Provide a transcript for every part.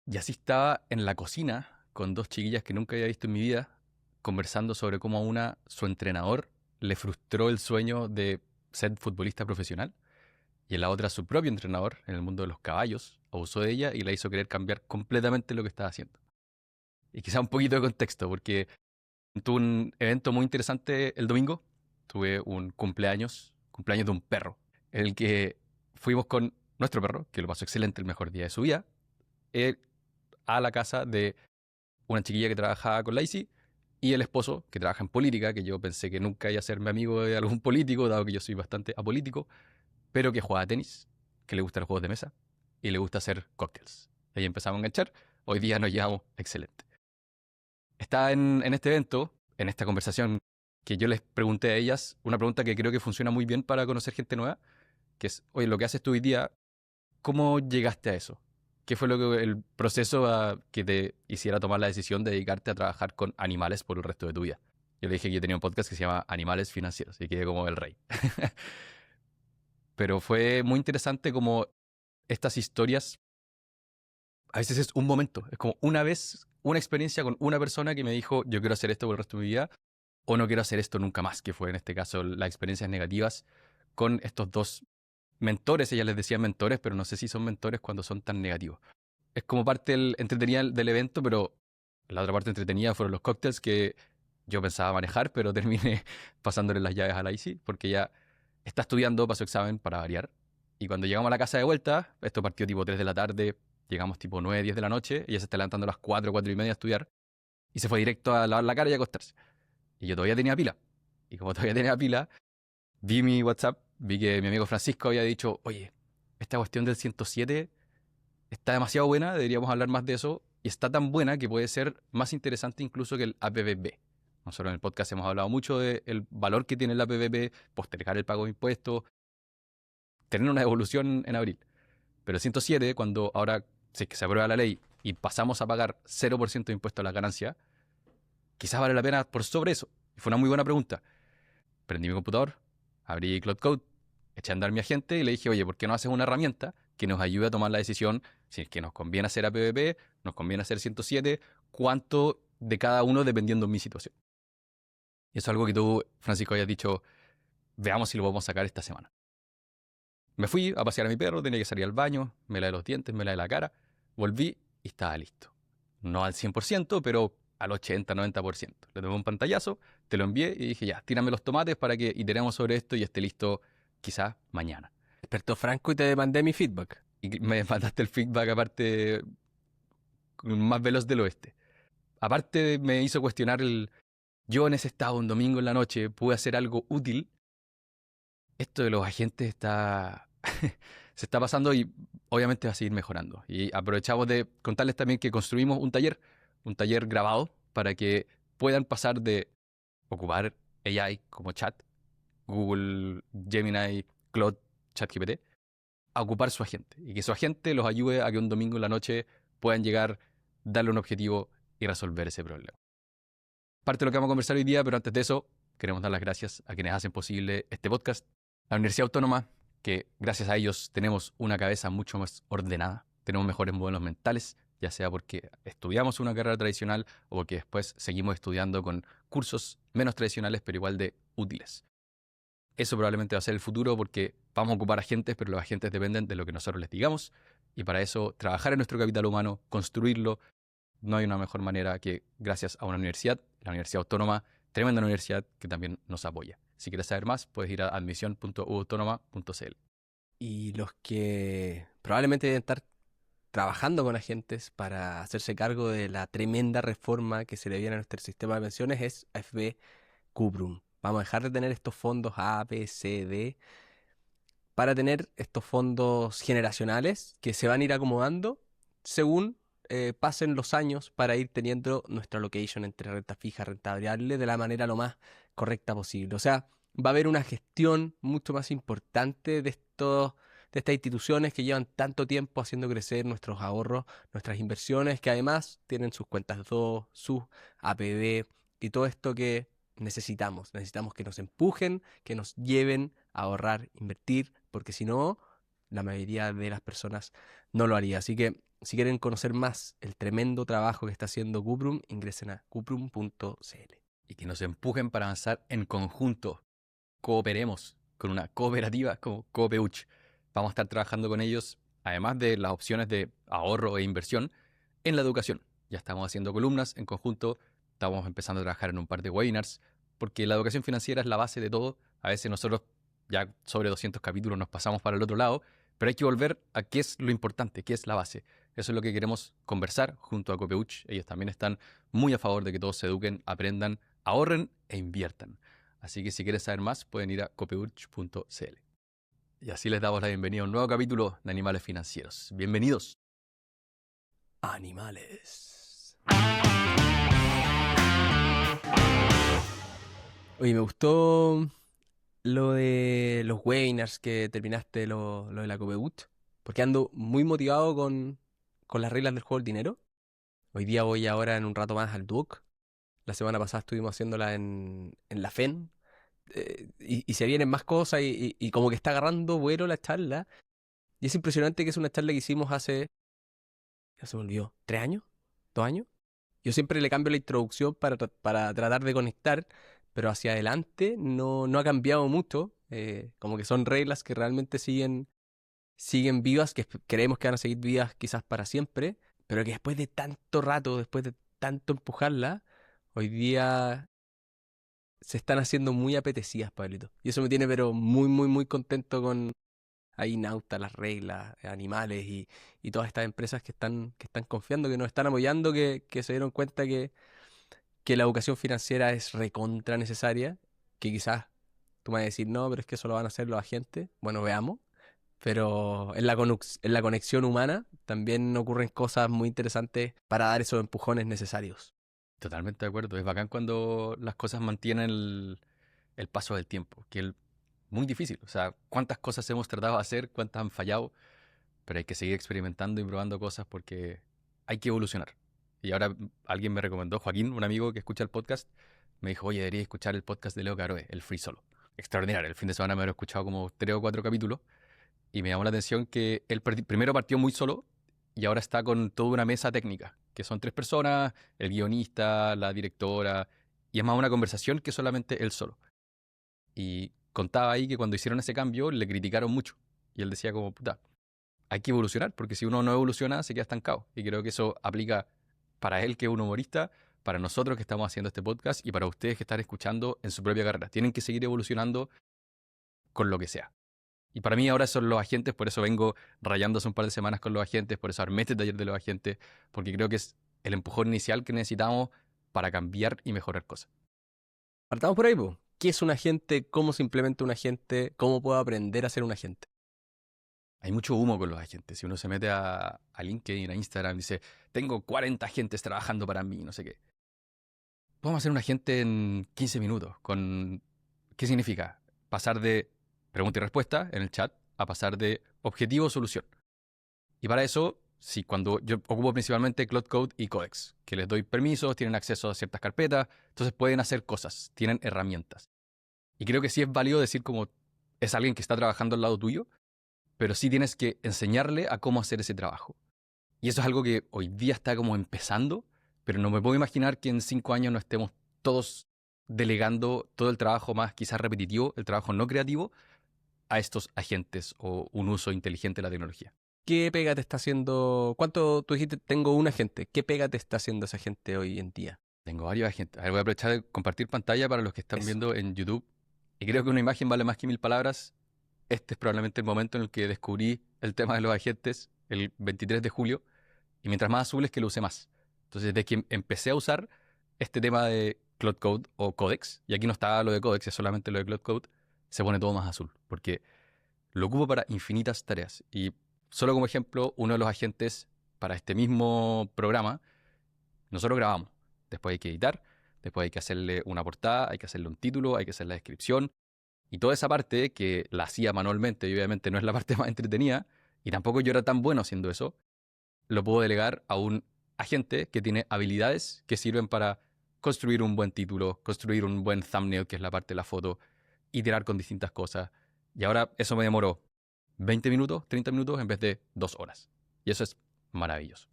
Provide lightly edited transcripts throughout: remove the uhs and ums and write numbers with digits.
Y así estaba en la cocina con dos chiquillas que nunca había visto en mi vida, conversando sobre cómo a una, su entrenador, le frustró el sueño de ser futbolista profesional, y a la otra, su propio entrenador en el mundo de los caballos, abusó de ella y la hizo querer cambiar completamente lo que estaba haciendo. Y quizá un poquito de contexto, porque tuve un evento muy interesante el domingo. Tuve un cumpleaños de un perro, en el que fuimos con nuestro perro, que lo pasó excelente, el mejor día de su vida, eh, a la casa de una chiquilla que trabajaba con Lacey y el esposo que trabaja en política, que yo pensé que nunca iba a ser mi amigo de algún político, dado que yo soy bastante apolítico, pero que juega tenis, que le gustan los juegos de mesa y le gusta hacer cócteles. Ahí empezamos a enganchar. Hoy día nos llevamos excelente. Estaba en este evento, en esta conversación, que yo les pregunté a ellas una pregunta que creo que funciona muy bien para conocer gente nueva, que es, oye, lo que haces tú hoy día, ¿cómo llegaste a eso? ¿Qué fue lo que el proceso que te hiciera tomar la decisión de dedicarte a trabajar con animales por el resto de tu vida? Yo le dije que yo tenía un podcast que se llama Animales Financieros y quedé como el rey. Pero fue muy interesante como estas historias, a veces es un momento, es como una vez, una experiencia con una persona que me dijo, yo quiero hacer esto por el resto de mi vida o no quiero hacer esto nunca más, que fue en este caso las experiencias negativas con estos dos mentores. Ella les decía mentores, pero no sé si son mentores cuando son tan negativos. Es como parte entretenida del evento, pero la otra parte entretenida fueron los cócteles que yo pensaba manejar, pero terminé pasándole las llaves a la Isi, porque ella está estudiando para su examen, para variar. Y cuando llegamos a la casa de vuelta, esto partió tipo 3 de la tarde, llegamos tipo 9 10 de la noche, ella se está levantando a las 4 4 y media a estudiar, y se fue directo a lavar la cara y a acostarse. Y yo todavía tenía pila. Y como todavía tenía pila, vi mi WhatsApp, vi que mi amigo Francisco había dicho, oye, esta cuestión del 107 está demasiado buena, deberíamos hablar más de eso, y está tan buena que puede ser más interesante incluso que el APBB. Nosotros en el podcast hemos hablado mucho del valor que tiene el APBB, postergar el pago de impuestos, tener una evolución en abril. Pero el 107, cuando ahora si es que se aprueba la ley y pasamos a pagar 0% de impuesto a la ganancia, quizás vale la pena por sobre eso. Y fue una muy buena pregunta. Prendí mi computador, abrí Cloud Code, eché a andar mi agente y le dije, oye, ¿por qué no haces una herramienta que nos ayude a tomar la decisión si es que nos conviene hacer APBP, nos conviene hacer 107, cuánto de cada uno dependiendo de mi situación? Y eso es algo que tú, Francisco, habías dicho, veamos si lo podemos sacar esta semana. Me fui a pasear a mi perro, tenía que salir al baño, me lavé los dientes, me lavé la cara, volví y estaba listo. No al 100%, pero al 80-90%. Le tomé un pantallazo, te lo envié y dije, ya, tírame los tomates para que iteremos sobre esto y esté listo quizás mañana. Despertó Franco y te mandé mi feedback. Y me mandaste el feedback aparte más veloz del oeste. Aparte me hizo cuestionar yo en ese estado un domingo en la noche pude hacer algo útil. Esto de los agentes está se está pasando y obviamente va a seguir mejorando. Y aprovechamos de contarles también que construimos un taller grabado para que puedan pasar de ocupar AI como chat, Google, Gemini, Claude, ChatGPT, a ocupar su agente. Y que su agente los ayude a que un domingo en la noche puedan llegar, darle un objetivo y resolver ese problema. Parte de lo que vamos a conversar hoy día, pero antes de eso, queremos dar las gracias a quienes hacen posible este podcast. La Universidad Autónoma, que gracias a ellos tenemos una cabeza mucho más ordenada, tenemos mejores modelos mentales, ya sea porque estudiamos una carrera tradicional o porque después seguimos estudiando con cursos menos tradicionales, pero igual de útiles. Eso probablemente va a ser el futuro porque vamos a ocupar agentes, pero los agentes dependen de lo que nosotros les digamos. Y para eso, trabajar en nuestro capital humano, construirlo, no hay una mejor manera que gracias a una universidad, la Universidad Autónoma, tremenda universidad que también nos apoya. Si quieres saber más, puedes ir a admisión.uautónoma.cl. Y los que probablemente deben estar trabajando con agentes para hacerse cargo de la tremenda reforma que se le viene a nuestro sistema de pensiones es AFP Cuprum. Vamos a dejar de tener estos fondos A, B, C, D para tener estos fondos generacionales que se van a ir acomodando según pasen los años para ir teniendo nuestra allocation entre renta fija y renta variable de la manera lo más correcta posible. O sea, va a haber una gestión mucho más importante de estas instituciones que llevan tanto tiempo haciendo crecer nuestros ahorros, nuestras inversiones, que además tienen sus cuentas 2, sus APB y todo esto que necesitamos. Necesitamos que nos empujen, que nos lleven a ahorrar, invertir, porque si no, la mayoría de las personas no lo haría. Así que Si quieren conocer más el tremendo trabajo que está haciendo Cuprum, ingresen a cuprum.cl. Y que nos empujen para avanzar en conjunto. Cooperemos con una cooperativa como Copeuch. Vamos a estar trabajando con ellos, además de las opciones de ahorro e inversión, en la educación. Ya estamos haciendo columnas en conjunto, estamos empezando a trabajar en un par de webinars, porque la educación financiera es la base de todo. A veces nosotros ya sobre 200 capítulos nos pasamos para el otro lado, pero hay que volver a qué es lo importante, qué es la base. Eso es lo que queremos conversar junto a Copeuch. Ellos también están muy a favor de que todos se eduquen, aprendan, ahorren e inviertan. Así que si quieres saber más, pueden ir a copeuch.cl. Y así les damos la bienvenida a un nuevo capítulo de Animales Financieros. Bienvenidos. Animales. Oye, me gustó lo de los webinars que terminaste, lo de la Copeuch, porque ando muy motivado con las reglas del juego del dinero. Hoy día voy ahora en un rato más al Duoc. La semana pasada estuvimos haciéndola en la FEN. Y se vienen más cosas y como que está agarrando vuelo la charla. Y es impresionante que es una charla que hicimos hace, ya se me olvidó, ¿3 años? ¿2 años? Yo siempre le cambio la introducción para tratar de conectar, pero hacia adelante no ha cambiado mucho. Como que son reglas que realmente siguen vivas, que creemos que van a seguir vivas quizás para siempre, pero que después de tanto rato, después de tanto empujarla, hoy día se están haciendo muy apetecidas, Pablito. Y eso me tiene pero muy, muy, muy contento con ahí Nauta, las reglas, animales y todas estas empresas que están confiando, que nos están apoyando, que se dieron cuenta que la educación financiera es recontra necesaria, que quizás tú me vas a decir, no, pero es que eso lo van a hacer los agentes. Bueno, veamos. Pero en la conexión humana también ocurren cosas muy interesantes para dar esos empujones necesarios. Totalmente de acuerdo. Es bacán cuando las cosas mantienen el paso del tiempo, que es muy difícil. O sea, cuántas cosas hemos tratado de hacer, cuántas han fallado, pero hay que seguir experimentando y probando cosas porque hay que evolucionar. Y ahora alguien me recomendó, Joaquín, un amigo que escucha el podcast, me dijo, oye, deberías escuchar el podcast de Leo Caroe, el Free Solo. Extraordinario. El fin de semana me lo he escuchado como 3 o 4 capítulos y me llamó la atención que él primero partió muy solo y ahora está con toda una mesa técnica, que son 3 personas, el guionista, la directora, y es más una conversación que solamente él solo. Y contaba ahí que cuando hicieron ese cambio le criticaron mucho. Y él decía como, puta, hay que evolucionar, porque si uno no evoluciona se queda estancado. Y creo que eso aplica para él que es un humorista, para nosotros que estamos haciendo este podcast y para ustedes que están escuchando en su propia carrera. Tienen que seguir evolucionando con lo que sea. Y para mí ahora son los agentes, por eso vengo rayando hace un par de semanas con los agentes, por eso armé este taller de los agentes, porque creo que es el empujón inicial que necesitamos para cambiar y mejorar cosas. Partamos por ahí, po. ¿Qué es un agente? ¿Cómo se implementa un agente? ¿Cómo puedo aprender a ser un agente? Hay mucho humo con los agentes. Si uno se mete a LinkedIn, a Instagram, dice, tengo 40 agentes trabajando para mí, no sé qué. Podemos hacer un agente en 15 minutos. ¿Qué significa? Pasar de pregunta y respuesta en el chat a pasar de objetivo a solución. Y para eso, sí, cuando yo ocupo principalmente Cloud Code y Codex, que les doy permisos, tienen acceso a ciertas carpetas, entonces pueden hacer cosas, tienen herramientas. Y creo que sí es válido decir como es alguien que está trabajando al lado tuyo, pero sí tienes que enseñarle a cómo hacer ese trabajo. Y eso es algo que hoy día está como empezando, pero no me puedo imaginar que en 5 años no estemos todos delegando todo el trabajo más quizás repetitivo, el trabajo no creativo, a estos agentes o un uso inteligente de la tecnología. ¿Qué pega te está haciendo? ¿Cuánto tú dijiste? Tengo un agente. ¿Qué pega te está haciendo esa gente hoy en día? Tengo varios agentes. A ver, voy a aprovechar de compartir pantalla para los que están Eso. viendo en YouTube. Y creo que una imagen vale más que 1000 palabras. Este es probablemente el momento en el que descubrí el tema de los agentes, el 23 de julio. Y mientras más azul es que lo usé más. Entonces, desde que empecé a usar este tema de Cloud Code o Codex, y aquí no está lo de Codex, es solamente lo de Cloud Code, se pone todo más azul. Porque lo ocupo para infinitas tareas. Y solo como ejemplo, uno de los agentes para este mismo programa, nosotros grabamos. Después hay que editar, después hay que hacerle una portada, hay que hacerle un título, hay que hacer la descripción. Y toda esa parte que la hacía manualmente, y obviamente no es la parte más entretenida, y tampoco yo era tan bueno haciendo eso, lo puedo delegar a un agente que tiene habilidades que sirven para construir un buen título, construir un buen thumbnail, que es la parte de la foto, iterar con distintas cosas. Y ahora eso me demoró 20 minutos, 30 minutos en vez de 2 horas. Y eso es maravilloso.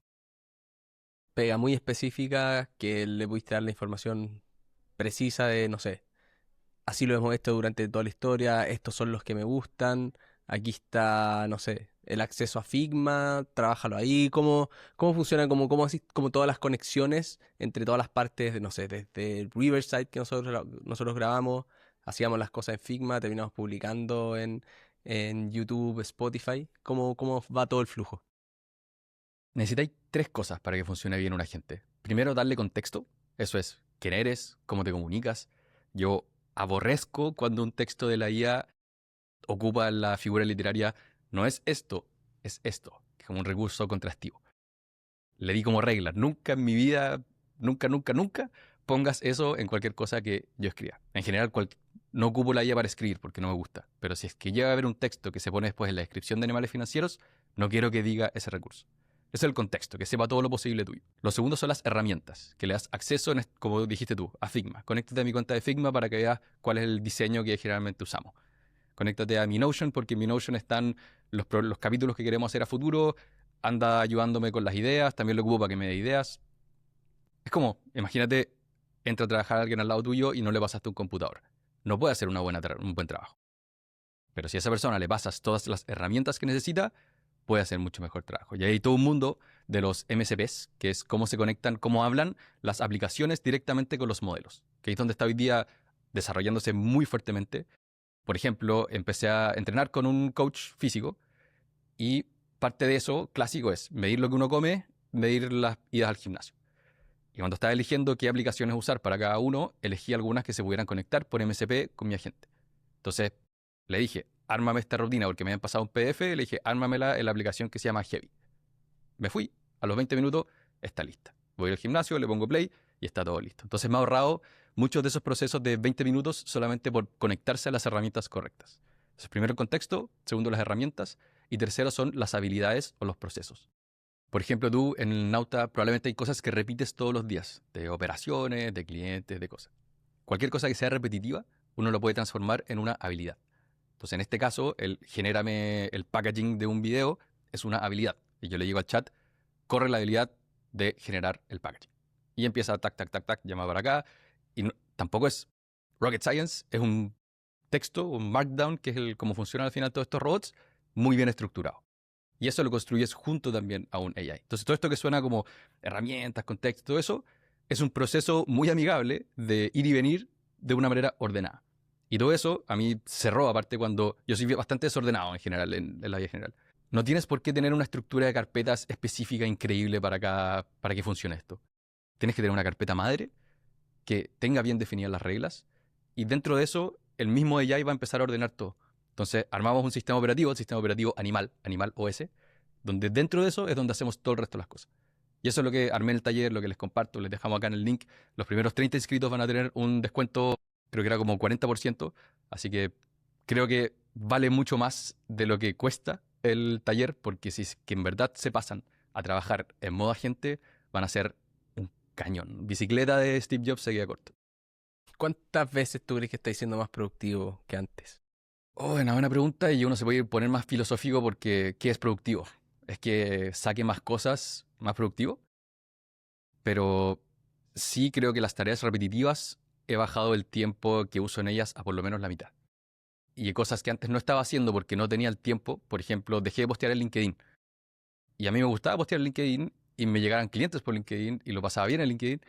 Pega muy específica que le pudiste dar la información precisa de, no sé, así lo hemos hecho durante toda la historia, estos son los que me gustan, aquí está, no sé, el acceso a Figma, trabájalo ahí, cómo funciona, como todas las conexiones entre todas las partes, de, no sé, desde Riverside que nosotros grabamos, hacíamos las cosas en Figma, terminamos publicando en YouTube, Spotify, cómo va todo el flujo. Necesitáis 3 cosas para que funcione bien un agente. Primero, darle contexto. Eso es, quién eres, cómo te comunicas. Yo aborrezco cuando un texto de la IA ocupa la figura literaria, no es esto, como un recurso contrastivo. Le di como regla, nunca en mi vida, nunca pongas eso en cualquier cosa que yo escriba. En general, no ocupo la IA para escribir porque no me gusta, pero si es que llega a haber un texto que se pone después en la descripción de animales financieros, no quiero que diga ese recurso. Ese es el contexto, que sepa todo lo posible tuyo. Lo segundo son las herramientas, que le das acceso, como dijiste tú, a Figma. Conéctate a mi cuenta de Figma para que veas cuál es el diseño que generalmente usamos. Conéctate a mi Notion porque en mi Notion están los capítulos que queremos hacer a futuro. Anda ayudándome con las ideas, también lo ocupo para que me dé ideas. Es como, imagínate, entra a trabajar alguien al lado tuyo y no le pasaste un computador. No puede hacer un buen trabajo. Pero si a esa persona le pasas todas las herramientas que necesita, puede hacer mucho mejor trabajo. Y hay todo un mundo de los MCPs, que es cómo se conectan, cómo hablan las aplicaciones directamente con los modelos, que es donde está hoy día desarrollándose muy fuertemente. Por ejemplo, empecé a entrenar con un coach físico y parte de eso clásico es medir lo que uno come, medir las idas al gimnasio. Y cuando estaba eligiendo qué aplicaciones usar para cada uno, elegí algunas que se pudieran conectar por MCP con mi agente. Entonces le dije, ármame esta rutina porque me habían pasado un PDF, le dije, ármamela en la aplicación que se llama Heavy. Me fui, a los 20 minutos está lista. Voy al gimnasio, le pongo play y está todo listo. Entonces me ha ahorrado muchos de esos procesos de 20 minutos solamente por conectarse a las herramientas correctas. Entonces, primero el contexto, segundo las herramientas y tercero son las habilidades o los procesos. Por ejemplo, tú en el Nauta probablemente hay cosas que repites todos los días, de operaciones, de clientes, de cosas. Cualquier cosa que sea repetitiva, uno lo puede transformar en una habilidad. Entonces, en este caso, el genérame el packaging de un video es una habilidad. Y yo le digo al chat, corre la habilidad de generar el packaging. Y empieza tac, tac, tac, tac, llama para acá. Y tampoco es rocket science, es un texto, un markdown, que es cómo funcionan al final todos estos robots, muy bien estructurado. Y eso lo construyes junto también a un AI. Entonces, todo esto que suena como herramientas, contexto, todo eso, es un proceso muy amigable de ir y venir de una manera ordenada. Y todo eso a mí cerró, aparte cuando yo soy bastante desordenado en general, en la vida general. No tienes por qué tener una estructura de carpetas específica increíble para que funcione esto. Tienes que tener una carpeta madre que tenga bien definidas las reglas y dentro de eso el mismo AI va a empezar a ordenar todo. Entonces armamos un sistema operativo, el sistema operativo animal OS, donde dentro de eso es donde hacemos todo el resto de las cosas. Y eso es lo que armé en el taller, lo que les comparto, les dejamos acá en el link. Los primeros 30 inscritos van a tener un descuento, creo que era como 40%, así que creo que vale mucho más de lo que cuesta el taller, porque si es que en verdad se pasan a trabajar en modo agente, van a ser un cañón. Bicicleta de Steve Jobs se queda corto. ¿Cuántas veces tú crees que estás siendo más productivo que antes? Oh, una buena pregunta y uno se puede poner más filosófico porque ¿qué es productivo? ¿Es que saque más cosas más productivo? Pero sí creo que las tareas repetitivas he bajado el tiempo que uso en ellas a por lo menos la mitad. Y cosas que antes no estaba haciendo porque no tenía el tiempo, por ejemplo, dejé de postear en LinkedIn. Y a mí me gustaba postear en LinkedIn y me llegaran clientes por LinkedIn y lo pasaba bien en LinkedIn,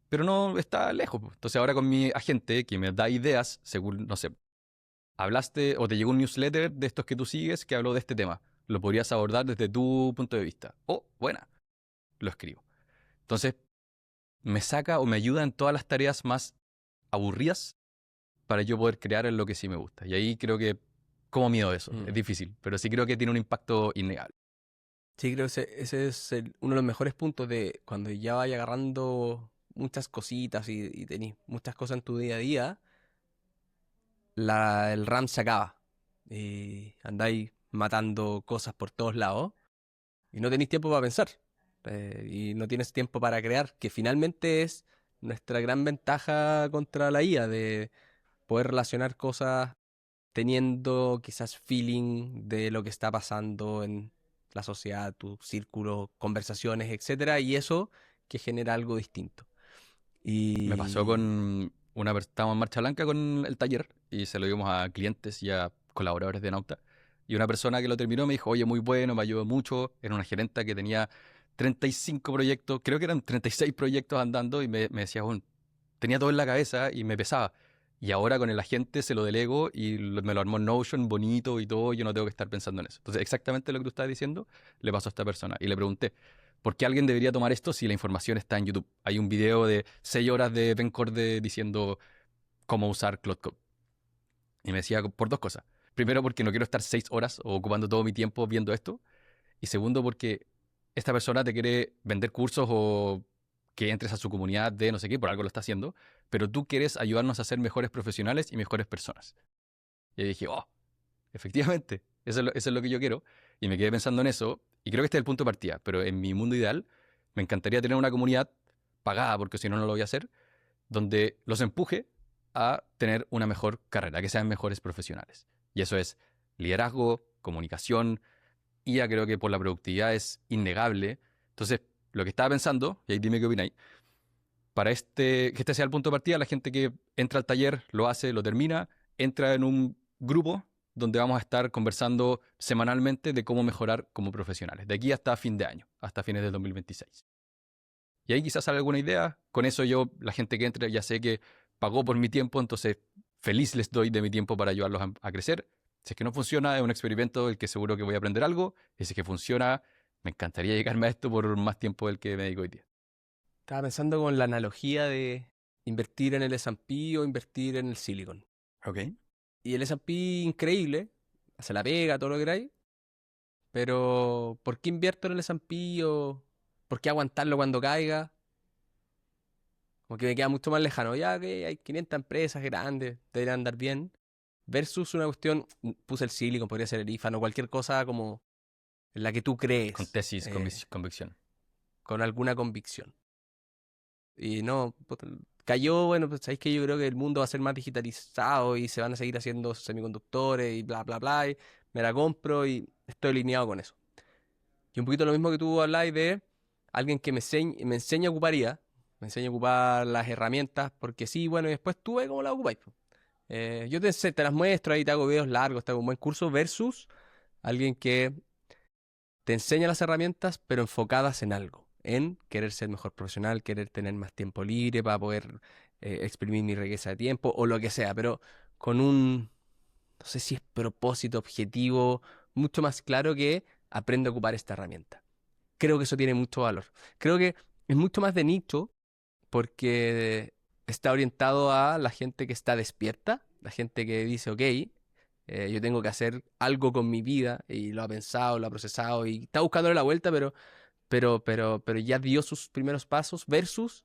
pero no está lejos. Entonces ahora con mi agente que me da ideas, según, no sé, hablaste o te llegó un newsletter de estos que tú sigues que habló de este tema. Lo podrías abordar desde tu punto de vista. Oh, buena, lo escribo. Entonces me saca o me ayuda en todas las tareas más aburridas para yo poder crear en lo que sí me gusta. Y ahí creo que, como miedo eso, es difícil, pero sí creo que tiene un impacto innegable. Sí, creo que ese es uno de los mejores puntos de cuando ya vaya agarrando muchas cositas y tenés muchas cosas en tu día a día, el RAM se acaba. Y andáis matando cosas por todos lados y no tenéis tiempo para pensar. Y no tienes tiempo para crear, que finalmente es nuestra gran ventaja contra la IA, de poder relacionar cosas teniendo quizás feeling de lo que está pasando en la sociedad, tu círculo, conversaciones, etcétera, y eso que genera algo distinto. Me pasó Y con estábamos en Marcha Blanca con el taller y se lo dimos a clientes y a colaboradores de Nauta. Y una persona que lo terminó me dijo, oye, muy bueno, me ayudó mucho. Era una gerenta que tenía 35 proyectos, creo que eran 36 proyectos andando y me decía, bueno, tenía todo en la cabeza y me pesaba. Y ahora con el agente se lo delego y me lo armó en Notion, bonito y todo, yo no tengo que estar pensando en eso. Entonces, exactamente lo que tú estás diciendo le pasó a esta persona. Y le pregunté, ¿por qué alguien debería tomar esto si la información está en YouTube? Hay un video de 6 horas de Ben Corde diciendo cómo usar Cloud Code. Y me decía por dos cosas. Primero, porque no quiero estar 6 horas o ocupando todo mi tiempo viendo esto. Y segundo, porque esta persona te quiere vender cursos o que entres a su comunidad de no sé qué, por algo lo está haciendo, pero tú quieres ayudarnos a ser mejores profesionales y mejores personas. Y ahí dije, oh, efectivamente, eso es lo que yo quiero. Y me quedé pensando en eso, y creo que este es el punto de partida, pero en mi mundo ideal me encantaría tener una comunidad pagada, porque si no, no lo voy a hacer, donde los empuje a tener una mejor carrera, que sean mejores profesionales. Y eso es liderazgo, comunicación, y ya creo que por la productividad es innegable. Entonces, lo que estaba pensando, y ahí dime qué opináis, que este sea el punto de partida, la gente que entra al taller, lo hace, lo termina, entra en un grupo donde vamos a estar conversando semanalmente de cómo mejorar como profesionales, de aquí hasta fin de año, hasta fines del 2026. Y ahí quizás sale alguna idea, con eso yo, la gente que entre, ya sé que pagó por mi tiempo, entonces feliz les doy de mi tiempo para ayudarlos a crecer. Si es que no funciona, es un experimento del que seguro que voy a aprender algo, y si es que funciona, me encantaría llegarme a esto por más tiempo del que me dedico hoy día. estaba pensando con la analogía de invertir en el S&P o invertir en el Silicon. Ok. Y el S&P increíble, hace la pega, todo lo que queráis, pero ¿por qué invierto en el S&P o por qué aguantarlo cuando caiga? Como que me queda mucho más lejano. Ya que hay 500 empresas grandes, deberían andar bien. Versus una cuestión, puse el Silicon, podría ser el IFAN o cualquier cosa como en la que tú Con crees, tesis, convicción. con alguna convicción. Y no, puta, cayó, bueno, pues sabéis que yo creo que el mundo va a ser más digitalizado y se van a seguir haciendo semiconductores y bla, bla, bla. Y me la compro y estoy alineado con eso. Y un poquito lo mismo que tú habláis de alguien que me enseña a ocupar IA, me enseña a ocupar las herramientas, porque sí, bueno, y después tú ves cómo las ocupáis, po. Yo te las muestro, ahí te hago videos largos, te hago un buen curso, versus alguien que te enseña las herramientas, pero enfocadas en algo, en querer ser mejor profesional, querer tener más tiempo libre para poder exprimir mi riqueza de tiempo o lo que sea, pero con un, no sé si es propósito, objetivo, mucho más claro que aprende a ocupar esta herramienta. Creo que eso tiene mucho valor. Creo que es mucho más de nicho porque está orientado a la gente que está despierta, la gente que dice, ok, yo tengo que hacer algo con mi vida y lo ha pensado, lo ha procesado y está buscándole la vuelta, pero ya dio sus primeros pasos versus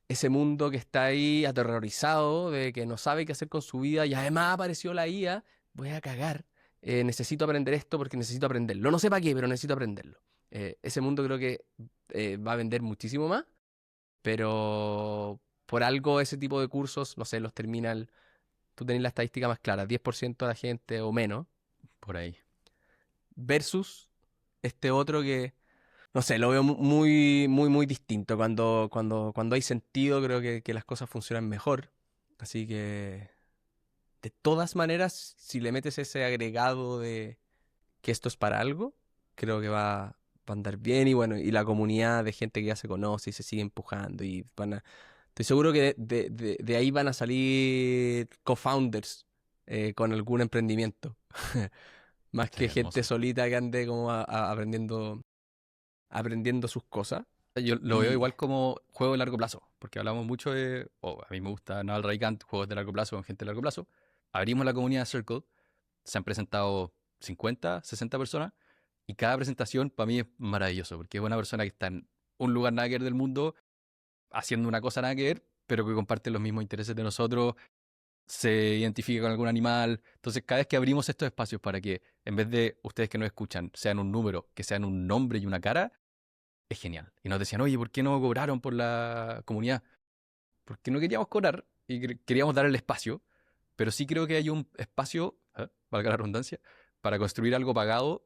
ese mundo que está ahí aterrorizado de que no sabe qué hacer con su vida y además apareció la IA, voy a cagar. Necesito aprender esto porque necesito aprenderlo. No sé para qué, pero necesito aprenderlo. Ese mundo creo que va a vender muchísimo más, pero por algo ese tipo de cursos, no sé, los termina tú tenés la estadística más clara, 10% de la gente o menos, Por ahí. versus este otro que, no sé, lo veo muy, muy, muy distinto. Cuando hay sentido, creo que las cosas funcionan mejor. Así que, de todas maneras, si le metes ese agregado de que esto es para algo, creo que va a andar bien. Y bueno, y la comunidad de gente que ya se conoce y se sigue empujando. Y estoy seguro que de ahí van a salir co-founders con algún emprendimiento. Más que Sería gente hermoso. solita que ande como aprendiendo sus cosas. Yo lo veo Y igual como juego de largo plazo, porque hablamos mucho a mí me gusta Naval Raikant, juegos de largo plazo con gente de largo plazo. Abrimos la comunidad Circle, se han presentado 50, 60 personas, y cada presentación para mí es maravilloso, porque es una persona que está en un lugar nada que ver del mundo, haciendo una cosa nada que ver, pero que comparte los mismos intereses de nosotros, se identifica con algún animal. Entonces, cada vez que abrimos estos espacios para que, en vez de ustedes que nos escuchan, sean un número, que sean un nombre y una cara, es genial. Y nos decían, oye, ¿por qué no cobraron por la comunidad? Porque no queríamos cobrar y queríamos dar el espacio, pero sí creo que hay un espacio, valga la redundancia, para construir algo pagado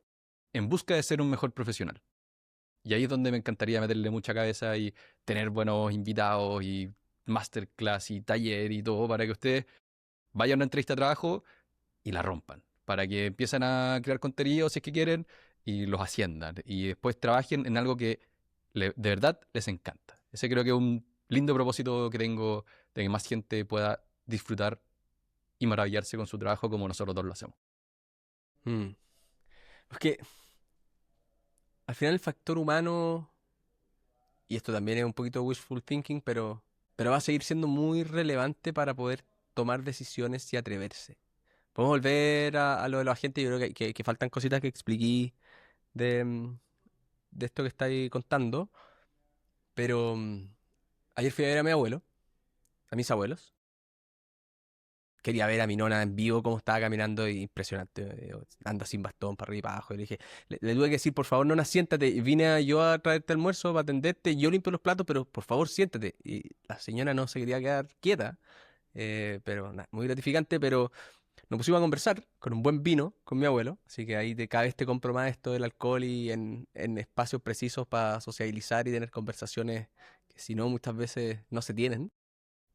en busca de ser un mejor profesional. Y ahí es donde me encantaría meterle mucha cabeza y tener buenos invitados y masterclass y taller y todo para que ustedes vayan a una entrevista de trabajo y la rompan. Para que empiecen a crear contenido si es que quieren y los asciendan. Y después trabajen en algo que de verdad les encanta. Ese creo que es un lindo propósito que tengo de que más gente pueda disfrutar y maravillarse con su trabajo como nosotros dos lo hacemos. Mm. Porque al final el factor humano, y esto también es un poquito wishful thinking, pero va a seguir siendo muy relevante para poder tomar decisiones y atreverse. Podemos volver a lo de los agentes. Yo creo que faltan cositas que expliqué de esto que estáis contando. Pero ayer fui a ver a mi abuelo, a mis abuelos. Quería ver a mi nona en vivo cómo estaba caminando, y impresionante. Anda sin bastón para arriba y para abajo. Y le dije, le tuve que decir, por favor, nona, siéntate. Yo a traerte almuerzo para atenderte. Yo limpio los platos, pero por favor, siéntate. Y la señora no se quería quedar quieta. Pero nada, muy gratificante. Pero nos pusimos a conversar con un buen vino con mi abuelo. Así que ahí cada vez te compro más esto del alcohol y en espacios precisos para socializar y tener conversaciones que si no muchas veces no se tienen.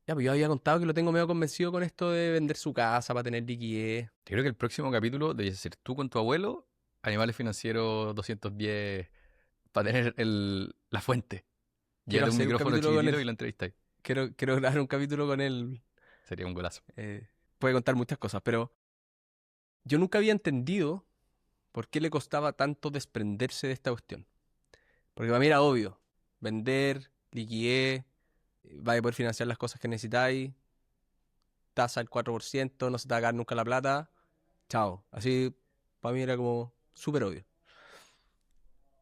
Ya, pues yo había contado que lo tengo medio convencido con esto de vender su casa para tener liquidez. Yo creo que el próximo capítulo debe ser tú con tu abuelo, Animales Financieros 210, para tener la fuente. Quiero Llévate un hacer un micrófono capítulo con chiquitito él. y la entrevistáis. Quiero grabar un capítulo con él. Sería un golazo. Puede contar muchas cosas, pero yo nunca había entendido por qué le costaba tanto desprenderse de esta cuestión. Porque para mí era obvio. Vender, liquidez, vais a poder financiar las cosas que necesitáis, tasa del 4%, no se te va a caer nunca la plata. Chao. Así, para mí era como súper obvio.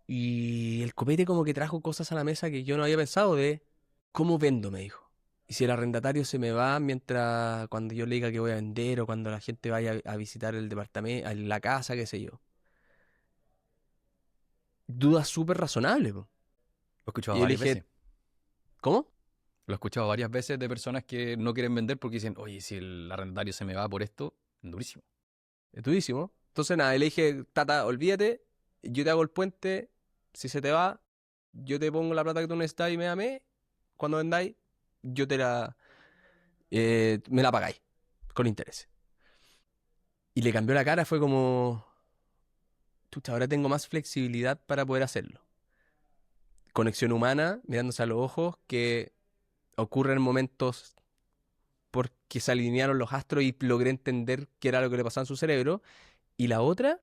Y el copete como que trajo cosas a la mesa que yo no había pensado de cómo vendo, me dijo. Y si el arrendatario se me va mientras cuando yo le diga que voy a vender o cuando la gente vaya a visitar el departamento, la casa, qué sé yo. Duda súper razonable, po. Lo he escuchado Y yo le varias dije, veces. ¿cómo? Lo he escuchado varias veces de personas que no quieren vender porque dicen, oye, si el arrendatario se me va por esto, durísimo. Es durísimo. Entonces nada, y le dije, Tata, olvídate, yo te hago el puente, si se te va, yo te pongo la plata que tú necesitas y me dame, cuando vendáis, yo me la pagáis, con interés. Y le cambió la cara, fue como, chucha, ahora tengo más flexibilidad para poder hacerlo. Conexión humana, mirándose a los ojos, que ocurre en momentos porque se alinearon los astros y logré entender qué era lo que le pasaba en su cerebro. Y la otra,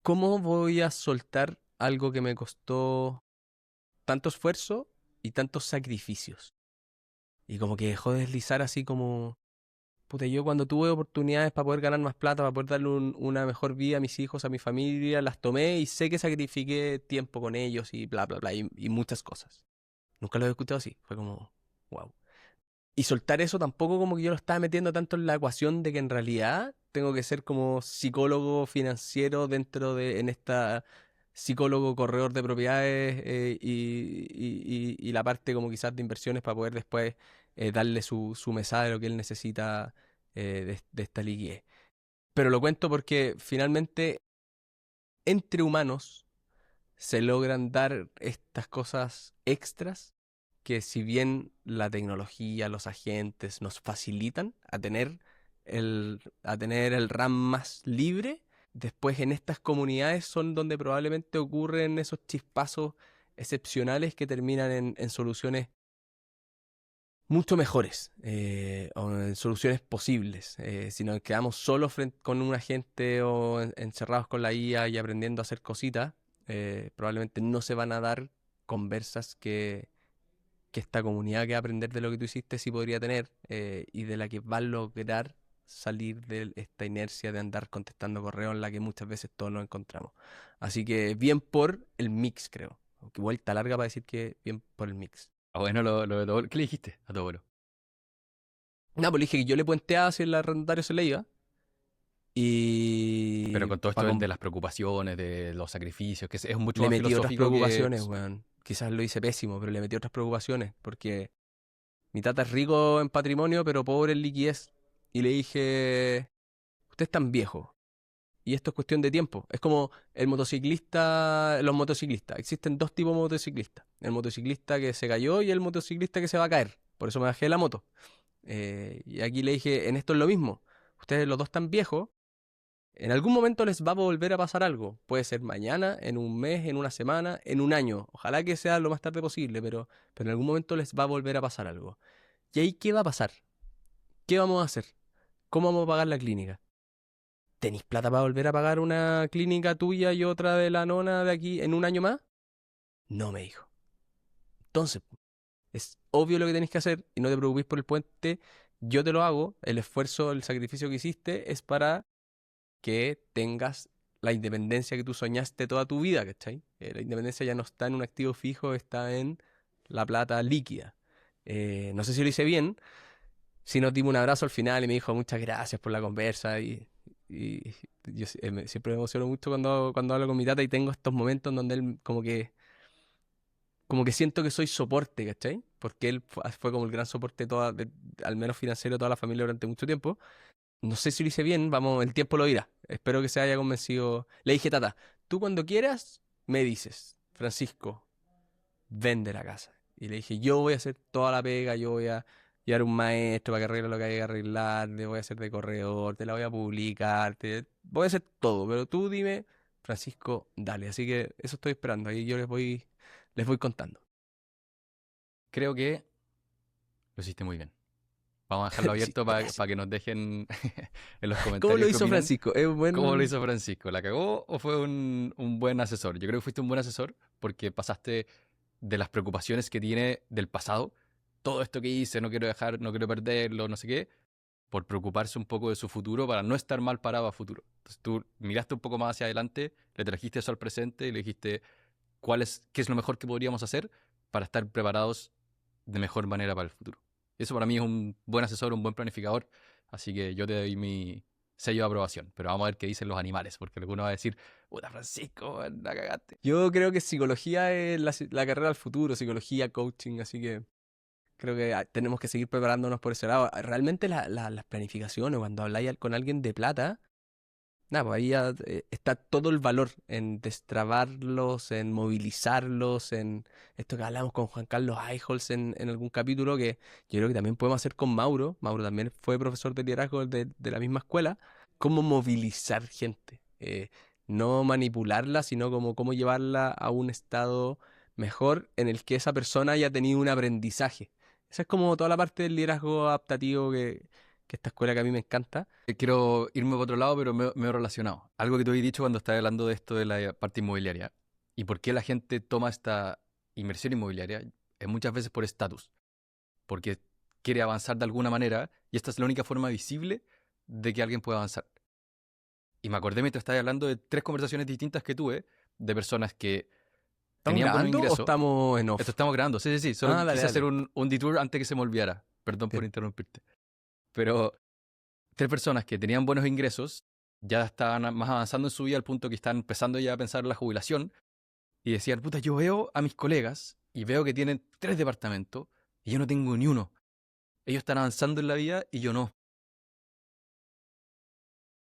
¿cómo voy a soltar algo que me costó tanto esfuerzo y tantos sacrificios? Y como que dejó de deslizar así como, puta, yo cuando tuve oportunidades para poder ganar más plata, para poder darle una mejor vida a mis hijos, a mi familia, las tomé y sé que sacrifiqué tiempo con ellos y bla, bla, bla, y muchas cosas. Nunca lo he escuchado así, fue como, wow. Y soltar eso tampoco como que yo lo estaba metiendo tanto en la ecuación de que en realidad tengo que ser como psicólogo financiero en esta psicólogo corredor de propiedades, y la parte como quizás de inversiones para poder después darle su mesada de lo que él necesita de esta liquidez. Pero lo cuento porque finalmente entre humanos se logran dar estas cosas extras que si bien la tecnología, los agentes nos facilitan a tener el RAM más libre, después en estas comunidades son donde probablemente ocurren esos chispazos excepcionales que terminan en soluciones mucho mejores, o en soluciones posibles. Si nos quedamos solos con un agente o encerrados con la IA y aprendiendo a hacer cositas, probablemente no se van a dar conversas que esta comunidad que va a aprender de lo que tú hiciste sí podría tener, y de la que va a lograr salir de esta inercia de andar contestando correos en la que muchas veces todos nos encontramos. Así que bien por el mix, creo. Aunque vuelta larga para decir que bien por el mix. Ah, bueno, ¿qué le dijiste a tu abuelo? No, pues le dije que yo le puenteaba si el arrendatario se le iba. Pero Y con todo esto de las preocupaciones, de los sacrificios, que es mucho le más metí otras filosófico que... preocupaciones, weón. Quizás lo hice pésimo, pero le metí otras preocupaciones. Porque mi tata es rico en patrimonio, pero pobre en liquidez. Y le dije, usted es tan viejo Y esto es cuestión de tiempo. Es como los motociclistas. Existen dos tipos de motociclistas. El motociclista que se cayó y el motociclista que se va a caer. Por eso me bajé de la moto. Y aquí le dije, en esto es lo mismo. Ustedes los dos están viejos. En algún momento les va a volver a pasar algo. Puede ser mañana, en un mes, en una semana, en un año. Ojalá que sea lo más tarde posible, pero en algún momento les va a volver a pasar algo. ¿Y ahí qué va a pasar? ¿Qué vamos a hacer? ¿Cómo vamos a pagar la clínica? ¿Tenéis plata para volver a pagar una clínica tuya y otra de la nona de aquí en un año más? No, me dijo. Entonces, es obvio lo que tenéis que hacer y no te preocupéis por el puente. Yo te lo hago. El esfuerzo, el sacrificio que hiciste es para que tengas la independencia que tú soñaste toda tu vida, ¿cachai? La independencia ya no está en un activo fijo, está en la plata líquida. No sé si lo hice bien. Sí nos dimos un abrazo al final y me dijo muchas gracias por la conversa y yo siempre me emociono mucho cuando hablo con mi tata y tengo estos momentos donde él como que siento que soy soporte, ¿cachai? Porque él fue como el gran soporte al menos financiero de toda la familia durante mucho tiempo. No sé si lo hice bien, vamos, el tiempo lo dirá. Espero que se haya convencido. Le dije, tata, tú cuando quieras me dices, Francisco, vende la casa. Y le dije, yo voy a hacer toda la pega, yo voy a llevar un maestro para que arregle lo que haya que arreglar, te voy a hacer de corredor, te la voy a publicar, voy a hacer todo, pero tú dime, Francisco, dale. Así que eso estoy esperando, ahí yo les voy contando. Creo que lo hiciste muy bien. Vamos a dejarlo Sí, abierto para gracias. que nos dejen en los ¿Cómo lo comentarios qué hizo opinan. Francisco? Es un ¿Cómo lo buen... hizo Francisco? ¿La cagó o fue un buen asesor? Yo creo que fuiste un buen asesor porque pasaste de las preocupaciones que tiene del pasado, todo esto que hice, no quiero dejar, no quiero perderlo, no sé qué, por preocuparse un poco de su futuro para no estar mal parado a futuro. Entonces tú miraste un poco más hacia adelante, le trajiste eso al presente y le dijiste qué es lo mejor que podríamos hacer para estar preparados de mejor manera para el futuro. Eso para mí es un buen asesor, un buen planificador, así que yo te doy mi sello de aprobación, pero vamos a ver qué dicen los animales, porque alguno va a decir, puta Francisco, la cagaste. Yo creo que psicología es la carrera del futuro, psicología, coaching, así que creo que tenemos que seguir preparándonos por ese lado. Realmente las planificaciones, cuando habláis con alguien de plata, nada, pues ahí ya está todo el valor en destrabarlos, en movilizarlos, en esto que hablamos con Juan Carlos Eichholz en algún capítulo, que yo creo que también podemos hacer con Mauro. Mauro también fue profesor de liderazgo de la misma escuela. Cómo movilizar gente. No manipularla, sino como cómo llevarla a un estado mejor en el que esa persona haya tenido un aprendizaje. Esa es como toda la parte del liderazgo adaptativo que esta escuela que a mí me encanta. Quiero irme por otro lado, pero me he relacionado. Algo que tú habías dicho cuando estabas hablando de esto de la parte inmobiliaria y por qué la gente toma esta inversión inmobiliaria es muchas veces por estatus, porque quiere avanzar de alguna manera y esta es la única forma visible de que alguien pueda avanzar. Y me acordé mientras estaba hablando de 3 conversaciones distintas que tuve de personas que ¿Estamos tenían buenos grabando o ingresos. estamos en Esto off? estamos grabando, sí, sí, sí. Solo Ah, dale, quise hacer dale. un detour antes que se me olvidara. Perdón por Bien. interrumpirte. Pero 3 personas que tenían buenos ingresos ya estaban más avanzando en su vida al punto que están empezando ya a pensar en la jubilación y decían, puta, yo veo a mis colegas y veo que tienen 3 departamentos y yo no tengo ni uno. Ellos están avanzando en la vida y yo no.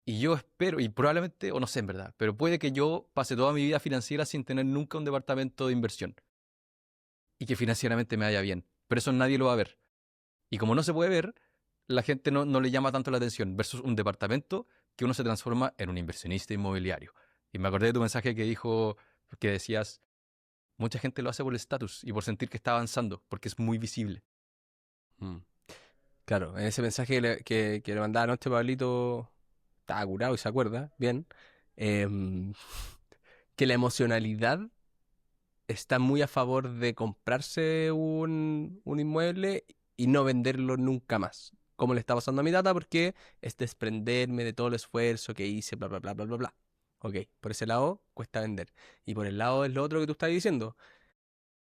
Y yo espero, y probablemente, o no sé en verdad, pero puede que yo pase toda mi vida financiera sin tener nunca un departamento de inversión y que financieramente me vaya bien. Pero eso nadie lo va a ver. Y como no se puede ver, la gente no le llama tanto la atención versus un departamento que uno se transforma en un inversionista inmobiliario. Y me acordé de tu mensaje que decías, mucha gente lo hace por el estatus y por sentir que está avanzando, porque es muy visible. Mm. Claro, en ese mensaje que le mandaba anoche Pablito, estaba curado y se acuerda, bien, em, que la emocionalidad está muy a favor de comprarse un inmueble y no venderlo nunca más. Como le está pasando a mi tata, porque es desprenderme de todo el esfuerzo que hice, bla, bla, bla, bla, bla, bla. Ok, por ese lado cuesta vender. Y por el lado es lo otro que tú estás diciendo.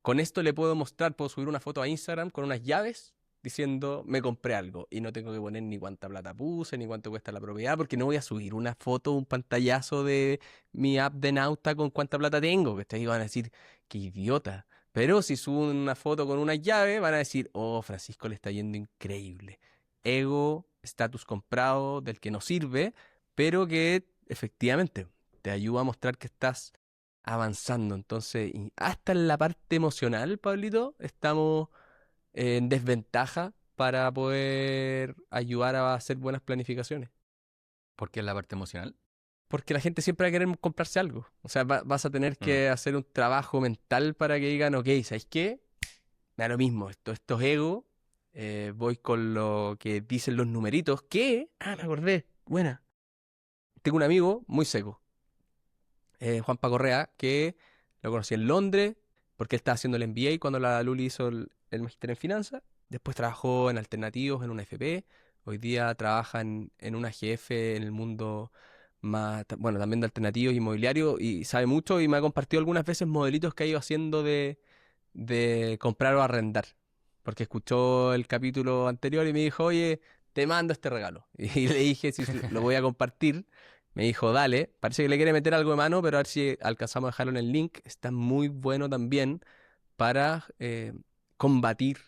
Con esto le puedo mostrar, puedo subir una foto a Instagram con unas llaves diciendo me compré algo y no tengo que poner ni cuánta plata puse, ni cuánto cuesta la propiedad, porque no voy a subir una foto, un pantallazo de mi app de Nauta con cuánta plata tengo, que ustedes van a decir, qué idiota. Pero si subo una foto con una llave, van a decir, oh, Francisco le está yendo increíble. Ego, estatus comprado, del que no sirve, pero que efectivamente, te ayuda a mostrar que estás avanzando. Entonces, y hasta en la parte emocional, Pablito, estamos en desventaja para poder ayudar a hacer buenas planificaciones. Porque es la parte emocional. Porque la gente siempre va a querer comprarse algo. O sea, vas a tener Mm. que hacer un trabajo mental para que digan, ok, ¿sabes qué? Me da lo mismo, esto es ego. Voy con lo que dicen los numeritos. ¿Qué? Ah, me acordé. Buena. Tengo un amigo muy seco, Juanpa Correa, que lo conocí en Londres, porque él estaba haciendo el MBA cuando la Luli hizo el magíster en finanzas. Después trabajó en alternativos en una FP. Hoy día trabaja en una GF en el mundo más, bueno, también de alternativos inmobiliarios y sabe mucho y me ha compartido algunas veces modelitos que ha ido haciendo de comprar o arrendar. Porque escuchó el capítulo anterior y me dijo, oye, te mando este regalo. Y le dije, si lo voy a compartir. Me dijo, dale, parece que le quiere meter algo de mano, pero a ver si alcanzamos a dejarlo en el link. Está muy bueno también para combatir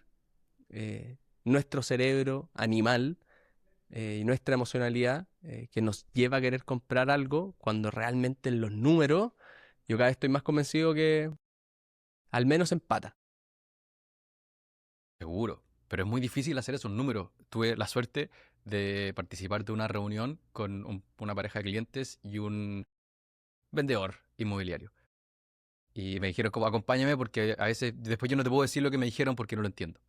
nuestro cerebro animal y nuestra emocionalidad que nos lleva a querer comprar algo cuando realmente en los números yo cada vez estoy más convencido que al menos empata. Seguro. Pero es muy difícil hacer esos números. Tuve la suerte de participar de una reunión con una pareja de clientes y un vendedor inmobiliario. Y me dijeron como acompáñame porque a veces después yo no te puedo decir lo que me dijeron porque no lo entiendo.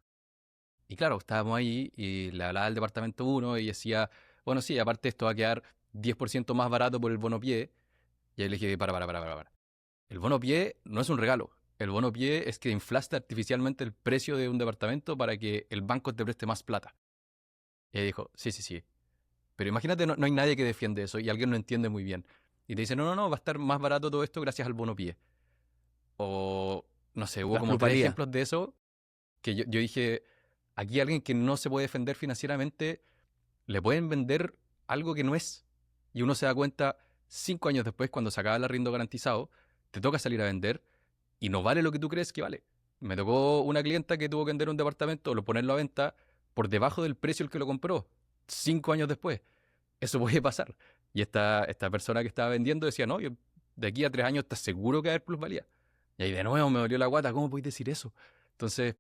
Y claro, estábamos ahí y le hablaba al departamento uno y decía, bueno, sí, aparte esto va a quedar 10% más barato por el bono pie. Y ahí le dije, para. El bono pie no es un regalo. El bono pie es que inflaste artificialmente el precio de un departamento para que el banco te preste más plata. Y ella dijo, sí. Pero imagínate, no hay nadie que defiende eso y alguien no entiende muy bien. Y te dice, no, va a estar más barato todo esto gracias al bono pie. O, no sé, hubo Las como tres plusvalías. ejemplos de eso que yo dije, aquí alguien que no se puede defender financieramente, le pueden vender algo que no es. Y uno se da cuenta 5 años después, cuando se acaba el arriendo garantizado, te toca salir a vender y no vale lo que tú crees que vale. Me tocó una clienta que tuvo que vender un departamento, lo ponerlo a venta por debajo del precio el que lo compró, 5 años después. Eso puede pasar. Y esta persona que estaba vendiendo decía, no, yo de aquí a 3 años estás seguro que va a haber plusvalía. Y ahí de nuevo me dolió la guata, ¿cómo podéis decir eso? Entonces,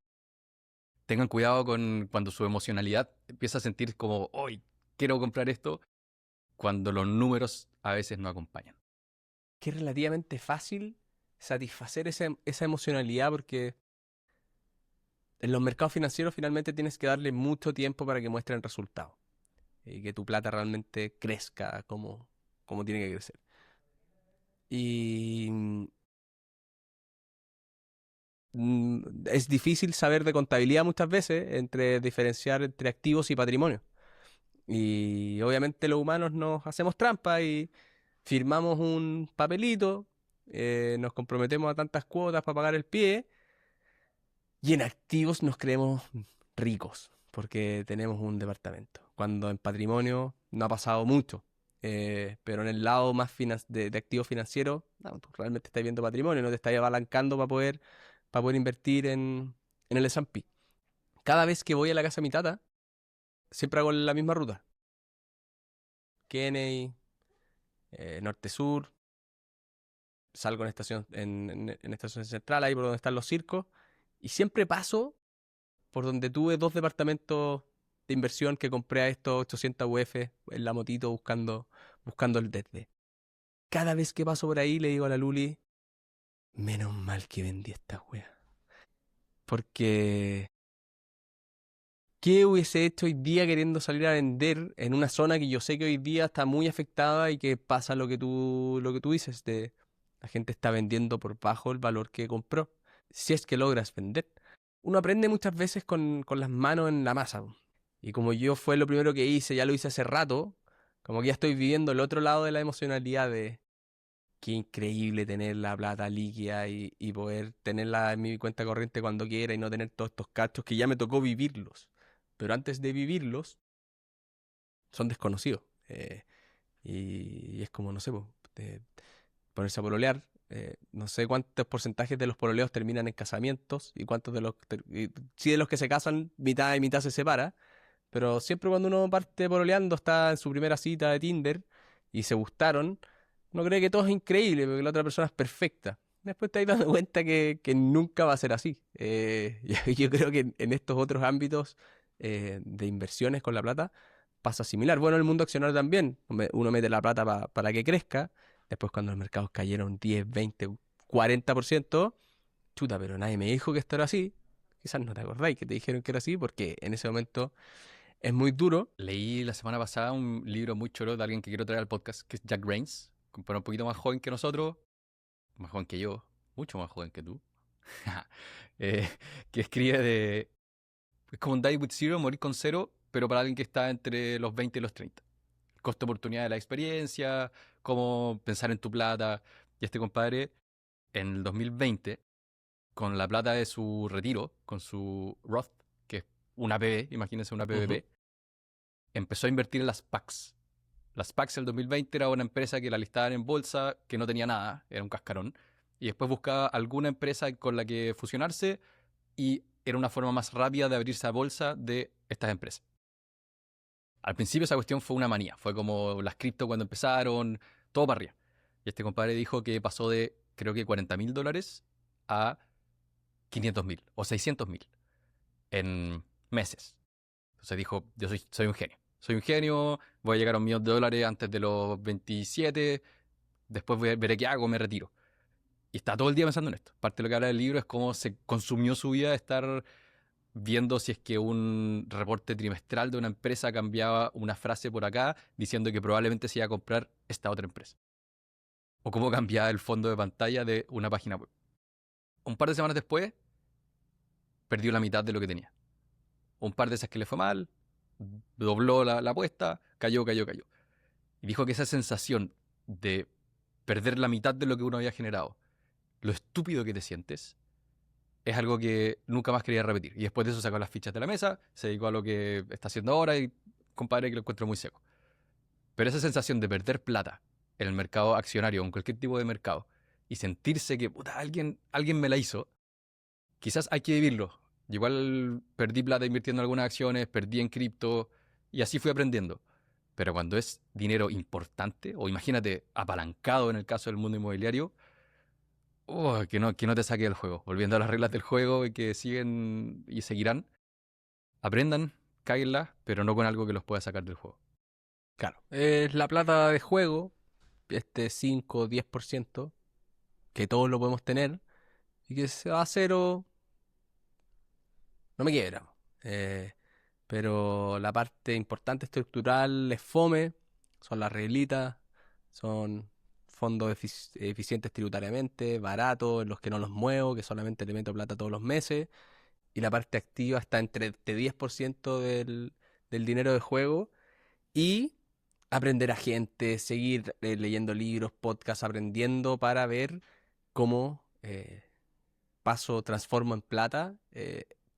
tengan cuidado con cuando su emocionalidad empieza a sentir como, hoy quiero comprar esto, cuando los números a veces no acompañan. Que es relativamente fácil satisfacer esa emocionalidad porque en los mercados financieros finalmente tienes que darle mucho tiempo para que muestren resultados y que tu plata realmente crezca como tiene que crecer. Y es difícil saber de contabilidad muchas veces entre diferenciar entre activos y patrimonio. Y obviamente los humanos nos hacemos trampa y firmamos un papelito, nos comprometemos a tantas cuotas para pagar el pie y en activos nos creemos ricos porque tenemos un departamento. Cuando en patrimonio no ha pasado mucho. Pero en el lado más de activo financiero, no, tú realmente estás viendo patrimonio, no te estás apalancando para poder invertir en el S&P. Cada vez que voy a la casa de mi tata, siempre hago la misma ruta. Kennedy, norte-sur, salgo en estación central, ahí por donde están los circos, y siempre paso por donde tuve dos departamentos de inversión que compré a estos 800 UF en la motito buscando el desde. Cada vez que paso por ahí le digo a la Luli, menos mal que vendí esta wea. Porque, ¿qué hubiese hecho hoy día queriendo salir a vender en una zona que yo sé que hoy día está muy afectada y que pasa lo que tú dices, de la gente está vendiendo por bajo el valor que compró? Si es que logras vender. Uno aprende muchas veces con las manos en la masa. Po. Y como yo fue lo primero que hice, ya lo hice hace rato, como que ya estoy viviendo el otro lado de la emocionalidad de qué increíble tener la plata líquida y poder tenerla en mi cuenta corriente cuando quiera y no tener todos estos cachos que ya me tocó vivirlos. Pero antes de vivirlos, son desconocidos. Y es como, no sé, po, ponerse a pololear. No sé cuántos porcentajes de los pololeos terminan en casamientos y cuántos sí, de los que se casan, mitad y mitad se separa. Pero siempre cuando uno parte pololeando está en su primera cita de Tinder y se gustaron, uno cree que todo es increíble porque la otra persona es perfecta. Después te has dado cuenta que nunca va a ser así. Yo creo que en estos otros ámbitos de inversiones con la plata pasa similar. Bueno, en el mundo accionario también. Uno mete la plata para que crezca. Después cuando los mercados cayeron 10, 20, 40%, chuta, pero nadie me dijo que esto era así. Quizás no te acordáis que te dijeron que era así porque en ese momento es muy duro. Leí la semana pasada un libro muy choro de alguien que quiero traer al podcast, que es Jack Rains, pero un poquito más joven que nosotros, más joven que yo, mucho más joven que tú, eh, que escribe de... Es como un Die with Zero, morir con cero, pero para alguien que está entre los 20 y los 30. Costo oportunidad de la experiencia, cómo pensar en tu plata. Y este compadre, en el 2020, con la plata de su retiro, con su Roth, que es una PB, imagínense una Ujú. PBP, empezó a invertir en las PACs. Las PACs del 2020 era una empresa que la listaban en bolsa, que no tenía nada, era un cascarón. Y después buscaba alguna empresa con la que fusionarse y era una forma más rápida de abrirse a bolsa de estas empresas. Al principio esa cuestión fue una manía, fue como las cripto cuando empezaron, todo para arriba. Y este compadre dijo que pasó de creo que $40.000 a 500.000 o 600.000 en meses. Entonces dijo, yo soy un genio. Soy un genio, voy a llegar a $1.000.000 antes de los 27, después veré qué hago, me retiro. Y está todo el día pensando en esto. Parte de lo que habla del libro es cómo se consumió su vida de estar viendo si es que un reporte trimestral de una empresa cambiaba una frase por acá diciendo que probablemente se iba a comprar esta otra empresa. O cómo cambiaba el fondo de pantalla de una página web. Un par de semanas después, perdió la mitad de lo que tenía. Un par de esas que le fue mal, dobló la apuesta, cayó. Y dijo que esa sensación de perder la mitad de lo que uno había generado, lo estúpido que te sientes, es algo que nunca más quería repetir. Y después de eso sacó las fichas de la mesa, se dedicó a lo que está haciendo ahora y compadre que lo encuentro muy seco. Pero esa sensación de perder plata en el mercado accionario o en cualquier tipo de mercado y sentirse que puta, alguien me la hizo, quizás hay que vivirlo. Igual perdí plata invirtiendo en algunas acciones, perdí en cripto y así fui aprendiendo. Pero cuando es dinero importante, o imagínate apalancado en el caso del mundo inmobiliario, que no te saque del juego. Volviendo a las reglas del juego y que siguen y seguirán, aprendan, cáguenla, pero no con algo que los pueda sacar del juego. Claro, es la plata de juego, este 5 o 10%, que todos lo podemos tener, y que se va a cero, no me quiebra. Eh, pero la parte importante estructural es fome, son las reglitas, son fondos eficientes tributariamente, baratos, en los que no los muevo, que solamente le meto plata todos los meses, y la parte activa está entre el 10% del dinero de juego, y aprender a gente, seguir leyendo libros, podcasts, aprendiendo para ver cómo transformo en plata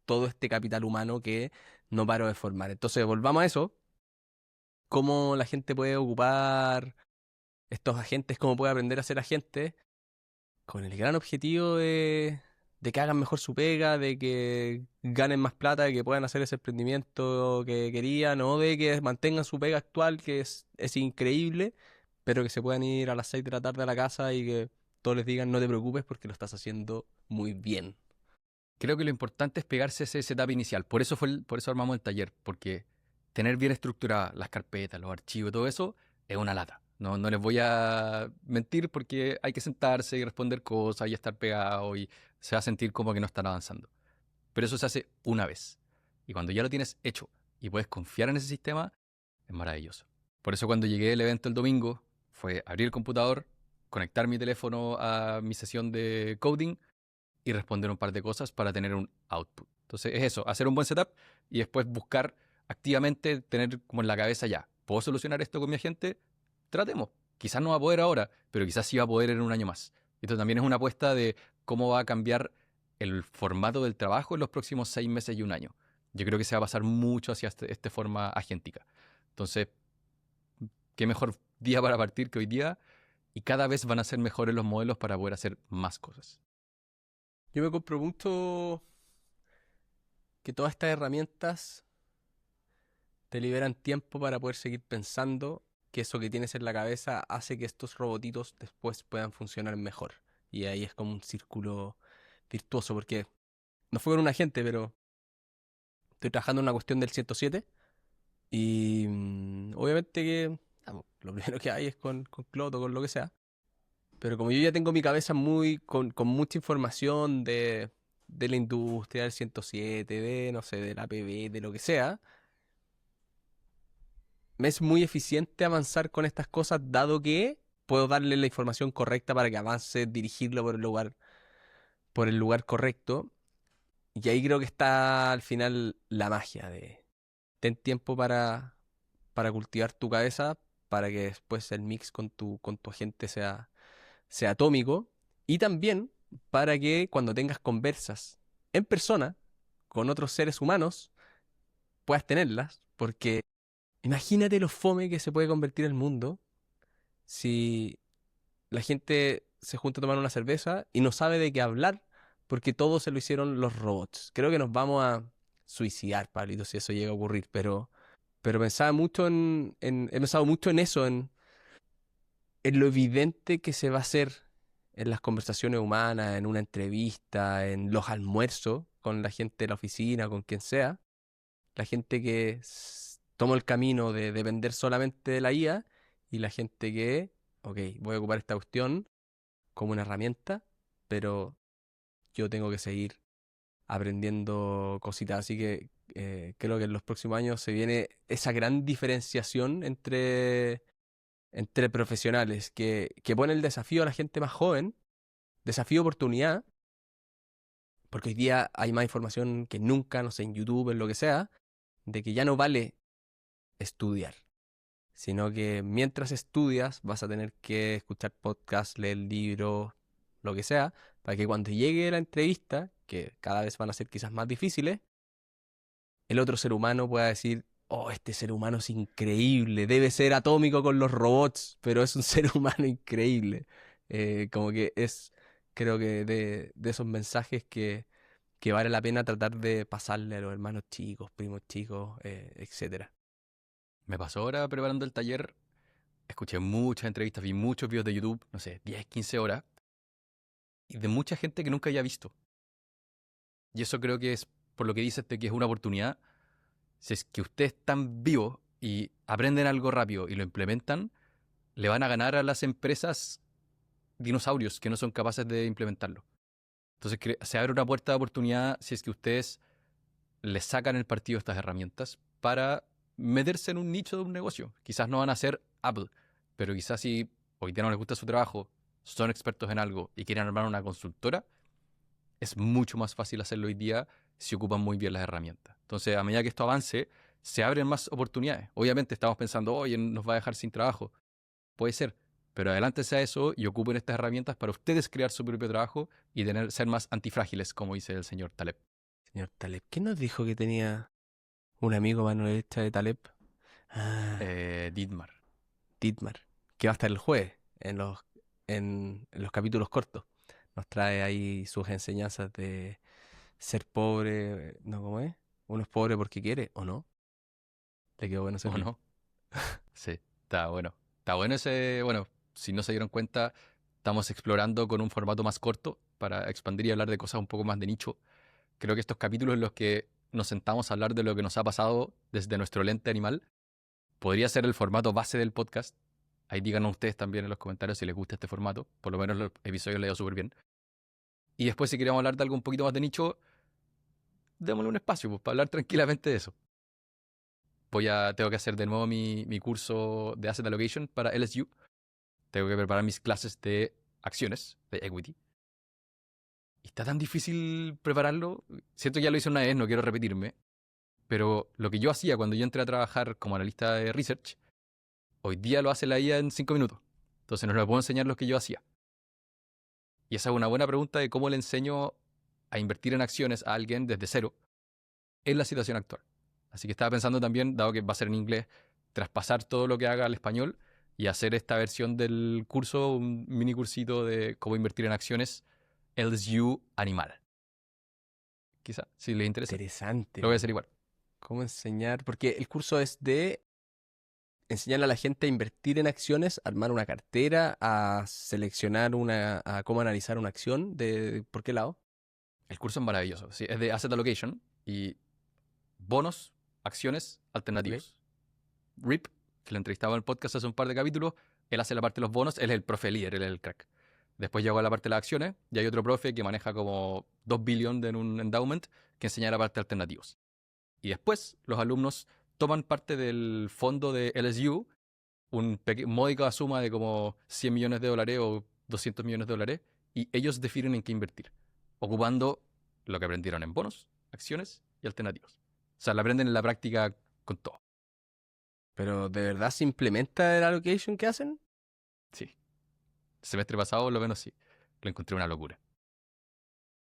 todo este capital humano que no paro de formar. Entonces, volvamos a eso, cómo la gente puede ocupar estos agentes, cómo puede aprender a ser agentes, con el gran objetivo de que hagan mejor su pega, de que ganen más plata, de que puedan hacer ese emprendimiento que querían, o de que mantengan su pega actual, que es increíble, pero que se puedan ir a las 6 de la tarde a la casa y que todos les digan no te preocupes porque lo estás haciendo muy bien. Creo que lo importante es pegarse ese setup inicial. Por eso armamos el taller, porque tener bien estructuradas las carpetas, los archivos y todo eso es una lata. No les voy a mentir porque hay que sentarse y responder cosas y estar pegado y se va a sentir como que no están avanzando. Pero eso se hace una vez. Y cuando ya lo tienes hecho y puedes confiar en ese sistema, es maravilloso. Por eso cuando llegué al evento el domingo, fue abrir el computador, conectar mi teléfono a mi sesión de coding y responder un par de cosas para tener un output. Entonces es eso, hacer un buen setup y después buscar activamente tener como en la cabeza ya, ¿puedo solucionar esto con mi agente? Tratemos. Quizás no va a poder ahora, pero quizás sí va a poder en un año más. Esto también es una apuesta de cómo va a cambiar el formato del trabajo en los próximos 6 meses y un año. Yo creo que se va a pasar mucho hacia esta forma agéntica. Entonces, qué mejor día para partir que hoy día y cada vez van a ser mejores los modelos para poder hacer más cosas. Yo me pregunto que todas estas herramientas te liberan tiempo para poder seguir pensando que eso que tienes en la cabeza hace que estos robotitos después puedan funcionar mejor. Y ahí es como un círculo virtuoso, porque no fue con un agente, pero estoy trabajando en una cuestión del 107 y obviamente que lo primero que hay es con Cloud o con lo que sea. Pero como yo ya tengo mi cabeza muy con mucha información de la industria, del 107, de, no sé, del APB, de lo que sea, me es muy eficiente avanzar con estas cosas, dado que puedo darle la información correcta para que avance, dirigirlo por el lugar correcto. Y ahí creo que está al final la magia de ten tiempo para cultivar tu cabeza, para que después el mix con tu agente sea atómico. Y también para que cuando tengas conversas en persona con otros seres humanos, puedas tenerlas. Porque imagínate lo fome que se puede convertir el mundo si la gente se junta a tomar una cerveza y no sabe de qué hablar porque todo se lo hicieron los robots. Creo que nos vamos a suicidar, Pablito, si eso llega a ocurrir, pero pensaba mucho he pensado mucho en eso, en lo evidente que se va a hacer en las conversaciones humanas, en una entrevista, en los almuerzos con la gente de la oficina, con quien sea, la gente que tomó el camino de depender solamente de la IA y la gente que, ok, voy a ocupar esta cuestión como una herramienta, pero yo tengo que seguir aprendiendo cositas. Así que creo que en los próximos años se viene esa gran diferenciación entre profesionales que pone el desafío a la gente más joven, desafío oportunidad, porque hoy día hay más información que nunca, no sé, en YouTube, en lo que sea, de que ya no vale estudiar, sino que mientras estudias vas a tener que escuchar podcasts, leer libros, lo que sea, para que cuando llegue la entrevista, que cada vez van a ser quizás más difíciles, el otro ser humano pueda decir, oh, este ser humano es increíble, debe ser atómico con los robots, pero es un ser humano increíble. Como que es, creo que de esos mensajes que vale la pena tratar de pasarle a los hermanos chicos, primos chicos, etcétera. Me pasó ahora preparando el taller, escuché muchas entrevistas, vi muchos videos de YouTube, no sé, 10, 15 horas, y de mucha gente que nunca había visto. Y eso creo que es, por lo que dices, de que es una oportunidad. Si es que ustedes están vivos y aprenden algo rápido y lo implementan, le van a ganar a las empresas dinosaurios que no son capaces de implementarlo. Entonces se abre una puerta de oportunidad si es que ustedes les sacan el partido a estas herramientas para meterse en un nicho de un negocio. Quizás no van a ser Apple, pero quizás si hoy día no les gusta su trabajo, son expertos en algo y quieren armar una consultora, es mucho más fácil hacerlo hoy día si ocupan muy bien las herramientas. Entonces, a medida que esto avance, se abren más oportunidades. Obviamente estamos pensando, oye, nos va a dejar sin trabajo. Puede ser, pero adelántense a eso y ocupen estas herramientas para ustedes crear su propio trabajo y ser más antifrágiles, como dice el señor Taleb. Señor Taleb, ¿quién nos dijo que tenía un amigo mano derecha de Taleb? Ah, Dietmar. Dietmar, que va a estar el jueves en los capítulos cortos. Nos trae ahí sus enseñanzas de ser pobre, ¿no? ¿Cómo es? Uno es pobre porque quiere, ¿o no? Le quedó bueno ese ¿O fin. no? Sí, está bueno. Está bueno ese, bueno, si no se dieron cuenta, estamos explorando con un formato más corto para expandir y hablar de cosas un poco más de nicho. Creo que estos capítulos en los que nos sentamos a hablar de lo que nos ha pasado desde nuestro lente animal podría ser el formato base del podcast. Ahí díganos ustedes también en los comentarios si les gusta este formato. Por lo menos los episodios le dio súper bien. Y después, si queremos hablar de algo un poquito más de nicho, démosle un espacio pues, para hablar tranquilamente de eso. Tengo que hacer de nuevo mi curso de Asset Allocation para LSU. Tengo que preparar mis clases de acciones, de equity. Y está tan difícil prepararlo. Siento que ya lo hice una vez, no quiero repetirme. Pero lo que yo hacía cuando yo entré a trabajar como analista de research, hoy día lo hace la IA en 5 minutos. Entonces no le puedo enseñar lo que yo hacía. Y esa es una buena pregunta de cómo le enseño a invertir en acciones a alguien desde cero en la situación actual. Así que estaba pensando también, dado que va a ser en inglés, traspasar todo lo que haga al español y hacer esta versión del curso, un mini cursito de cómo invertir en acciones LSU Animal. Quizá, si les interesa, Interesante, lo voy a po. hacer igual. ¿Cómo enseñar? Porque el curso es de enseñarle a la gente a invertir en acciones, armar una cartera, a seleccionar a cómo analizar una acción, de por qué lado. El curso es maravilloso. Sí, es de Asset Allocation y bonos, acciones, ¿Ok? alternativos. Rip, que lo entrevistaba en el podcast hace un par de capítulos, él hace la parte de los bonos, él es el profe líder, él es el crack. Después llegó a la parte de las acciones y hay otro profe que maneja como 2 billones en un endowment que enseña la parte de alternativos. Y después los alumnos toman parte del fondo de LSU, módica suma de como 100 millones de dólares o 200 millones de dólares, y ellos definen en qué invertir, ocupando lo que aprendieron en bonos, acciones y alternativos. O sea, la aprenden en la práctica con todo. Pero ¿de verdad se implementa el allocation que hacen? Sí. El semestre pasado, lo menos sí. Lo encontré una locura.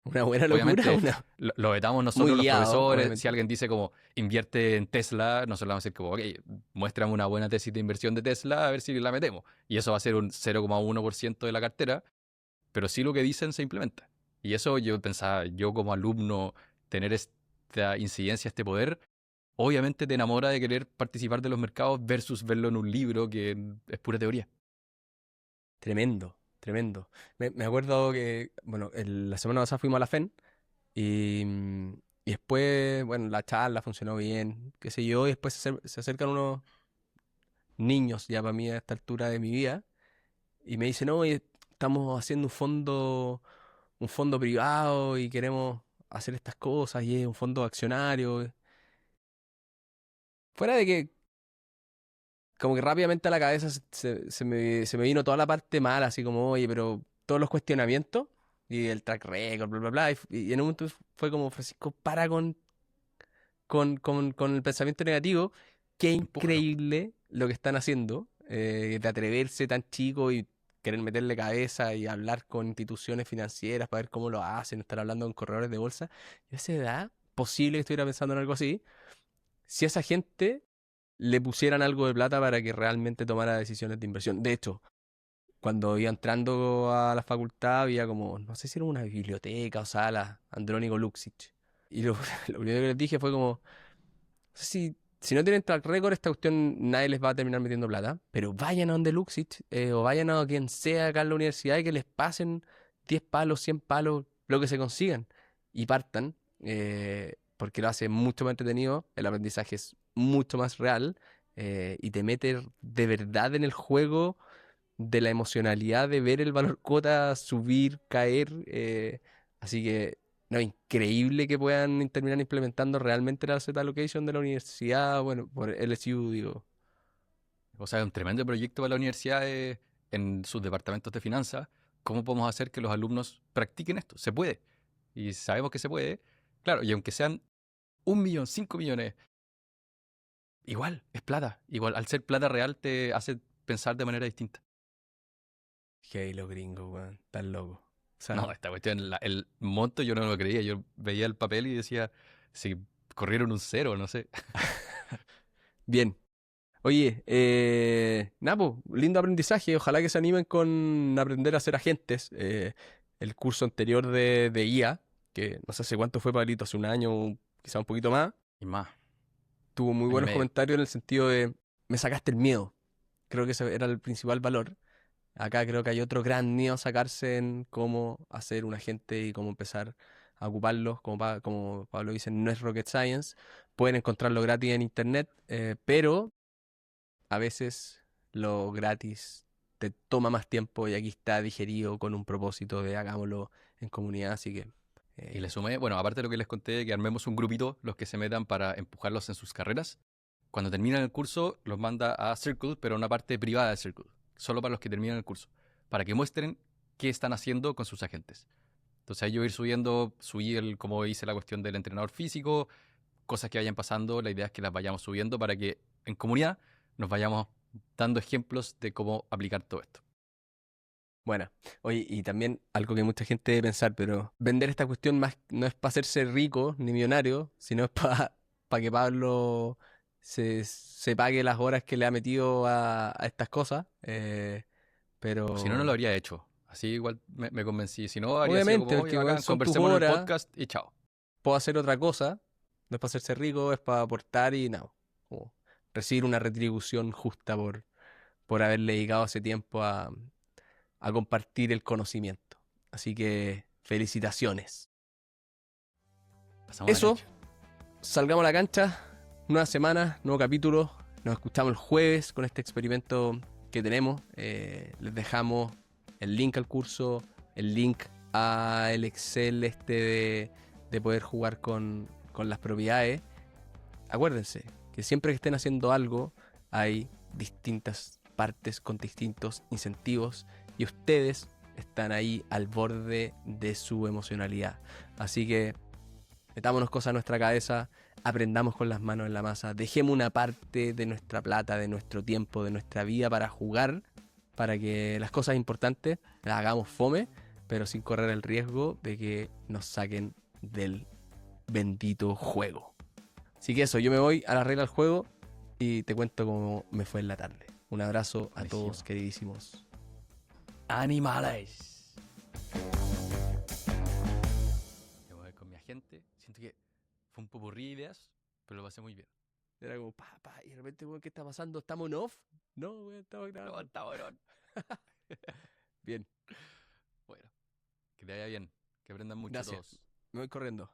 Una buena locura, Obviamente, una lo vetamos muy nosotros, los guiado, profesores. Si obviamente. alguien dice como invierte en Tesla, nosotros le vamos a decir como, ok, muéstrame una buena tesis de inversión de Tesla a ver si la metemos. Y eso va a ser un 0,1% de la cartera, pero sí lo que dicen se implementa. Y eso yo pensaba, yo como alumno, tener esta incidencia, este poder, obviamente te enamora de querer participar de los mercados versus verlo en un libro que es pura teoría. Tremendo, tremendo. Me acuerdo que, bueno, la semana pasada fuimos a la FEN y después, bueno, la charla funcionó bien, qué sé yo, y después se acercan unos niños ya para mí a esta altura de mi vida y me dicen, no, estamos haciendo un fondo privado y queremos hacer estas cosas y es un fondo accionario. Fuera de que como que rápidamente a la cabeza se me vino toda la parte mala, así como, oye, pero todos los cuestionamientos y el track record, bla, bla, bla. Y en un momento fue como, Francisco, para con el pensamiento negativo. Qué Empújalo. increíble lo que están haciendo, de atreverse tan chico y querer meterle cabeza y hablar con instituciones financieras para ver cómo lo hacen, estar hablando con corredores de bolsa. Yo a esa edad, posible que estuviera pensando en algo así. Si esa gente le pusieran algo de plata para que realmente tomara decisiones de inversión. De hecho, cuando iba entrando a la facultad había como, no sé si era una biblioteca o sala, Andrónico Luxich. Y lo primero que les dije fue como, no sé si no tienen track record, esta cuestión nadie les va a terminar metiendo plata, pero vayan a donde Luxich, o vayan a quien sea acá en la universidad y que les pasen 10 palos, 100 palos, lo que se consigan. Y partan, porque lo hace mucho más entretenido, el aprendizaje es mucho más real, y te metes de verdad en el juego de la emocionalidad de ver el valor cuota subir, caer. Así que, no, increíble que puedan terminar implementando realmente la asset allocation de la universidad, bueno, por LSU, digo. O sea, es un tremendo proyecto para la universidad en sus departamentos de finanzas. ¿Cómo podemos hacer que los alumnos practiquen esto? Se puede. Y sabemos que se puede. Claro, y aunque sean 1 millón, 5 millones, igual, es plata. Igual, al ser plata real te hace pensar de manera distinta. Que los gringos, weón, tan locos. O No, sea, esta cuestión, el monto yo no lo creía. Yo veía el papel y decía, si corrieron un cero, no sé. bien. Oye, Napo, lindo aprendizaje. Ojalá que se animen con aprender a ser agentes. El curso anterior de IA, que no sé hace cuánto fue, Pablito, hace un año, quizá un poquito más, Y más, tuvo muy año y buenos medio. comentarios en el sentido de, me sacaste el miedo. Creo que ese era el principal valor. Acá creo que hay otro gran miedo a sacarse en cómo hacer un agente y cómo empezar a ocuparlos. Como Pablo dice, no es rocket science. Pueden encontrarlo gratis en internet, pero a veces lo gratis te toma más tiempo y aquí está digerido con un propósito de hagámoslo en comunidad. Así que, Y le eh, sumé, bueno, aparte de lo que les conté, que armemos un grupito, los que se metan para empujarlos en sus carreras. Cuando terminan el curso, los manda a Circle, pero a una parte privada de Circle, solo para los que terminan el curso, para que muestren qué están haciendo con sus agentes. Entonces ahí yo ir subiendo, subí como hice la cuestión del entrenador físico, cosas que vayan pasando, la idea es que las vayamos subiendo para que en comunidad nos vayamos dando ejemplos de cómo aplicar todo esto. bueno. Oye, y también algo que mucha gente debe pensar, pero vender esta cuestión más no es para hacerse rico ni millonario, sino es para que Pablo se pague las horas que le ha metido a estas cosas. O si no, no lo Pero habría hecho. Así igual me convencí. Si no, habría sido obviamente, como, oye, porque weón, bacán, son tus conversemos en el horas, podcast y chao. puedo hacer otra cosa. No es para hacerse rico, es para aportar y nada. Como recibir una retribución justa por haberle dedicado ese tiempo a compartir el conocimiento. Así que felicitaciones. Pasamos a la Eso, cancha. salgamos a la cancha, nueva semana, nuevo capítulo. Nos escuchamos el jueves con este experimento que tenemos. Les dejamos el link al curso, el link al Excel de poder jugar con las propiedades. Acuérdense que siempre que estén haciendo algo hay distintas partes con distintos incentivos y ustedes están ahí al borde de su emocionalidad. Así que metámonos cosas a nuestra cabeza, aprendamos con las manos en la masa, dejemos una parte de nuestra plata, de nuestro tiempo, de nuestra vida para jugar, para que las cosas importantes las hagamos fome, pero sin correr el riesgo de que nos saquen del bendito juego. Así que eso, yo me voy a la regla del juego y te cuento cómo me fue en la tarde. Un abrazo a Buenísimo. todos, queridísimos. Animales. Me voy con mi agente. Siento que fue un popurrí de ideas, pero lo pasé muy bien. Era como, y de repente, weón, ¿qué está pasando? ¿Estamos en off? No, weón, estamos grabando. No, está bueno. Bien, Bueno, que te vaya bien. Que aprendan mucho gracias. todos. Me voy corriendo.